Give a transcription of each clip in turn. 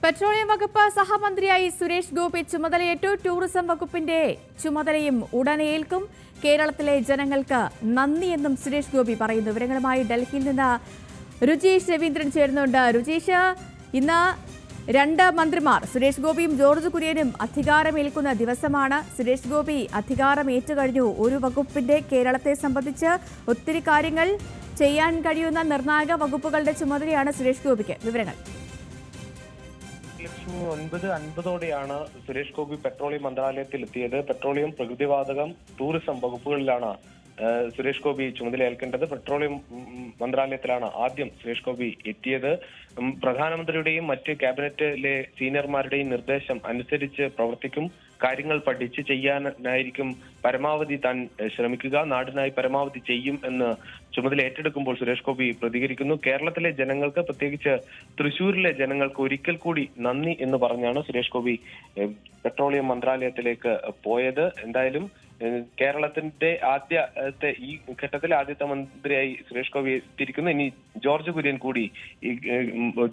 Petroleum വകുപ്പ് സഹമന്ത്രിയായി സുരേഷ് ഗോപി ചുമതലയേറ്റു. Tourism വകുപ്പിന്റെ ചുമതലയും ഉടനേൽക്കും. കേരളത്തിലെ ജനങ്ങൾക്ക് നന്ദിയെന്നും സുരേഷ് ഗോപി പറയുന്നു. വിവരങ്ങളുമായി ഡൽഹിയിൽ നിന്ന് രുചീഷ് രവീന്ദ്രൻ ചേരുന്നുണ്ട്. രുചീഷ്, ഇന്ന് രണ്ട് മന്ത്രിമാർ സുരേഷ് ഗോപിയും ജോർജ് കുര്യനും അധികാരമേൽക്കുന്ന ദിവസമാണ്. സുരേഷ് ഗോപി അധികാരമേറ്റു കഴിഞ്ഞു. ഒരു വകുപ്പിന്റെ കേരളത്തെ സംബന്ധിച്ച് ഒത്തിരി കാര്യങ്ങൾ ചെയ്യാൻ കഴിയുന്ന നിർണായക വകുപ്പുകളുടെ ചുമതലയാണ് സുരേഷ് ഗോപിക്ക്. വിവരങ്ങൾ. 9:50 സുരേഷ് ഗോപി പെട്രോളിയം മന്ത്രാലയത്തിൽ എത്തിയത്. പെട്രോളിയം, പ്രകൃതിവാതകം, ടൂറിസം വകുപ്പുകളിലാണ് സുരേഷ് ഗോപി ചുമതലയേൽക്കേണ്ടത്. പെട്രോളിയം മന്ത്രാലയത്തിലാണ് ആദ്യം സുരേഷ് ഗോപി എത്തിയത്. പ്രധാനമന്ത്രിയുടെയും മറ്റ് ക്യാബിനറ്റിലെ സീനിയർമാരുടെയും നിർദ്ദേശം അനുസരിച്ച് പ്രവർത്തിക്കും. കാര്യങ്ങൾ പഠിച്ച് ചെയ്യാനായിരിക്കും പരമാവധി താൻ ശ്രമിക്കുക. നാടിനായി പരമാവധി ചെയ്യും എന്ന് ചുമതല ഏറ്റെടുക്കുമ്പോൾ സുരേഷ് ഗോപി പ്രതികരിക്കുന്നു. കേരളത്തിലെ ജനങ്ങൾക്ക്, പ്രത്യേകിച്ച് തൃശ്ശൂരിലെ ജനങ്ങൾക്ക് ഒരിക്കൽ കൂടി നന്ദി എന്ന് പറഞ്ഞാണ് സുരേഷ് ഗോപി പെട്രോളിയം മന്ത്രാലയത്തിലേക്ക് പോയത്. എന്തായാലും കേരളത്തിന്റെ ഈ ഘട്ടത്തിൽ ആദ്യത്തെ മന്ത്രിയായി സുരേഷ് ഗോപി എത്തിയിരിക്കുന്നു. ഇനി ജോർജ് കുര്യൻ കൂടി ഈ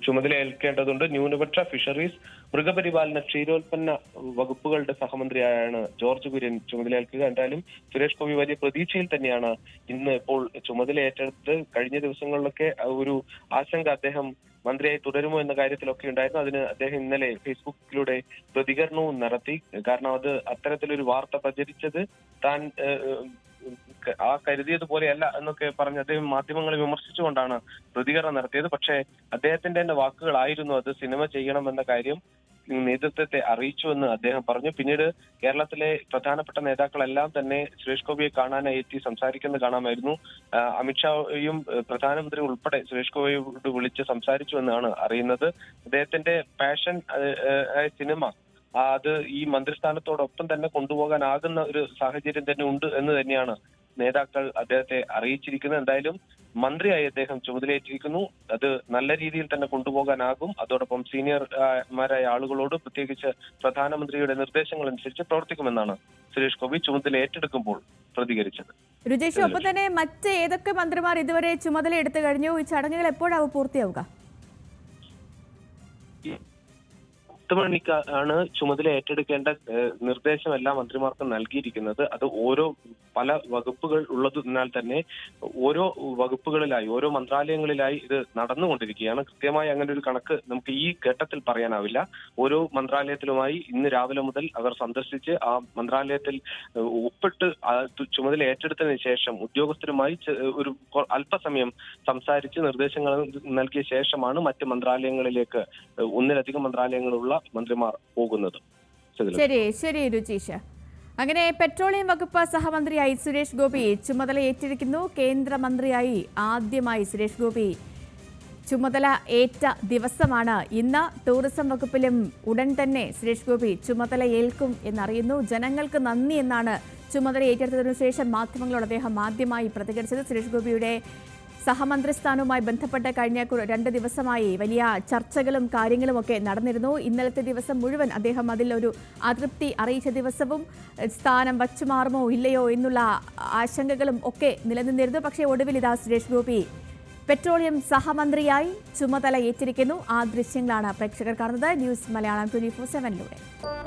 ചുമതല ഏൽക്കേണ്ടതുണ്ട്. ന്യൂനപക്ഷ, ഫിഷറീസ്, മൃഗപരിപാലന, ക്ഷീരോത്പന്ന വകുപ്പുകളുടെ സഹമന്ത്രിയായാണ് ജോർജ് കുര്യൻ ചുമതലയേൽക്കുക. എന്തായാലും സുരേഷ് ഗോപി വലിയ പ്രതീക്ഷയിൽ തന്നെയാണ് ഇന്ന് ഇപ്പോൾ ചുമതല ഏറ്റെടുത്ത്. കഴിഞ്ഞ ദിവസങ്ങളിലൊക്കെ ഒരു ആശങ്ക അദ്ദേഹം മന്ത്രിയായി തുടരുമോ എന്ന കാര്യത്തിലൊക്കെ ഉണ്ടായിരുന്നു. അതിന് അദ്ദേഹം ഇന്നലെ ഫേസ്ബുക്കിലൂടെ പ്രതികരണവും നടത്തി. കാരണം അത് അത്തരത്തിലൊരു വാർത്ത പ്രചരിച്ചത് താൻ കരുതിയതുപോലെയല്ല എന്നൊക്കെ പറഞ്ഞ് അദ്ദേഹം മാധ്യമങ്ങളെ വിമർശിച്ചുകൊണ്ടാണ് പ്രതികരണം നടത്തിയത്. പക്ഷേ അദ്ദേഹത്തിന്റെ തന്നെ വാക്കുകളായിരുന്നു അത്. സിനിമ ചെയ്യണമെന്ന കാര്യം നേതൃത്വത്തെ അറിയിച്ചുവെന്ന് അദ്ദേഹം പറഞ്ഞു. പിന്നീട് കേരളത്തിലെ പ്രധാനപ്പെട്ട നേതാക്കളെല്ലാം തന്നെ സുരേഷ് ഗോപിയെ കാണാനായി എത്തി സംസാരിക്കുന്നത് കാണാമായിരുന്നു. അമിത്ഷായും പ്രധാനമന്ത്രി ഉൾപ്പെടെ സുരേഷ് ഗോപിയോട് വിളിച്ച് സംസാരിച്ചു എന്നാണ് അറിയുന്നത്. അദ്ദേഹത്തിന്റെ പാഷൻ സിനിമ അത് ഈ മന്ത്രിസ്ഥാനത്തോടൊപ്പം തന്നെ കൊണ്ടുപോകാനാകുന്ന ഒരു സാഹചര്യം തന്നെ ഉണ്ട് എന്ന് തന്നെയാണ് നേതാക്കൾ അദ്ദേഹത്തെ അറിയിച്ചിരിക്കുന്നത്. എന്തായാലും മന്ത്രിയായി അദ്ദേഹം ചുമതലയേറ്റിരിക്കുന്നു. അത് നല്ല രീതിയിൽ തന്നെ കൊണ്ടുപോകാനാകും. അതോടൊപ്പം സീനിയർമാരായ ആളുകളോട്, പ്രത്യേകിച്ച് പ്രധാനമന്ത്രിയുടെ നിർദ്ദേശങ്ങൾ അനുസരിച്ച് പ്രവർത്തിക്കുമെന്നാണ് സുരേഷ് ഗോപി ചുമതല ഏറ്റെടുക്കുമ്പോൾ പ്രതികരിച്ചത്. രുചേഷ്, ഒപ്പം തന്നെ മറ്റ് ഏതൊക്കെ മന്ത്രിമാർ ഇതുവരെ ചുമതല എടുത്തു കഴിഞ്ഞു? ഈ ചടങ്ങുകൾ എപ്പോഴാവും പൂർത്തിയാവുക? 10 മണിക്കാണ് ചുമതല ഏറ്റെടുക്കേണ്ട നിർദ്ദേശം എല്ലാ മന്ത്രിമാർക്കും നൽകിയിരിക്കുന്നത്. അത് പല വകുപ്പുകൾ ഉള്ളതിനാൽ തന്നെ ഓരോ വകുപ്പുകളിലായി, ഓരോ മന്ത്രാലയങ്ങളിലായി ഇത് നടന്നുകൊണ്ടിരിക്കുകയാണ്. കൃത്യമായി അങ്ങനെ ഒരു കണക്ക് നമുക്ക് ഈ ഘട്ടത്തിൽ പറയാനാവില്ല. ഓരോ മന്ത്രാലയത്തിലുമായി ഇന്ന് രാവിലെ മുതൽ അവർ സന്ദർശിച്ച് ആ മന്ത്രാലയത്തിൽ ഒപ്പിട്ട് ചുമതല ഏറ്റെടുത്തതിന് ശേഷം ഉദ്യോഗസ്ഥരുമായി ഒരു അല്പസമയം സംസാരിച്ച് നിർദ്ദേശങ്ങൾ നൽകിയ ശേഷമാണ് മറ്റ് മന്ത്രാലയങ്ങളിലേക്ക്, ഒന്നിലധികം മന്ത്രാലയങ്ങളുള്ള മന്ത്രിമാർ പോകുന്നത്. ശരി രുചീഷ്. അങ്ങനെ പെട്രോളിയം വകുപ്പ് സഹമന്ത്രിയായി സുരേഷ് ഗോപി ചുമതല ഏറ്റിരിക്കുന്നു. കേന്ദ്രമന്ത്രിയായി ആദ്യമായി സുരേഷ് ഗോപി ചുമതല ഏറ്റ ദിവസമാണ് ഇന്ന്. ടൂറിസം വകുപ്പിലും ഉടൻ തന്നെ സുരേഷ് ഗോപി ചുമതല ഏൽക്കും എന്നറിയുന്നു. ജനങ്ങൾക്ക് നന്ദി എന്നാണ് ചുമതല ഏറ്റെടുത്തതിനു ശേഷം മാധ്യമങ്ങളോട് അദ്ദേഹം ആദ്യമായി പ്രതികരിച്ചത്. സുരേഷ് ഗോപിയുടെ സഹമന്ത്രി സ്ഥാനവുമായി ബന്ധപ്പെട്ട് കഴിഞ്ഞ 2 ദിവസമായി വലിയ ചർച്ചകളും കാര്യങ്ങളും ഒക്കെ നടന്നിരുന്നു. ഇന്നലത്തെ ദിവസം മുഴുവൻ അദ്ദേഹം അതിലൊരു അതൃപ്തി അറിയിച്ച ദിവസവും സ്ഥാനം വച്ചുമാറുമോ ഇല്ലയോ എന്നുള്ള ആശങ്കകളും ഒക്കെ നിലനിന്നിരുന്നു. പക്ഷേ ഒടുവിൽ ഇതാ സുരേഷ് ഗോപി പെട്രോളിയം സഹമന്ത്രിയായി ചുമതല ഏറ്റിരിക്കുന്നു. ആ ദൃശ്യങ്ങളാണ് പ്രേക്ഷകർ കാണുന്നത്. ന്യൂസ് മലയാളം 24/7.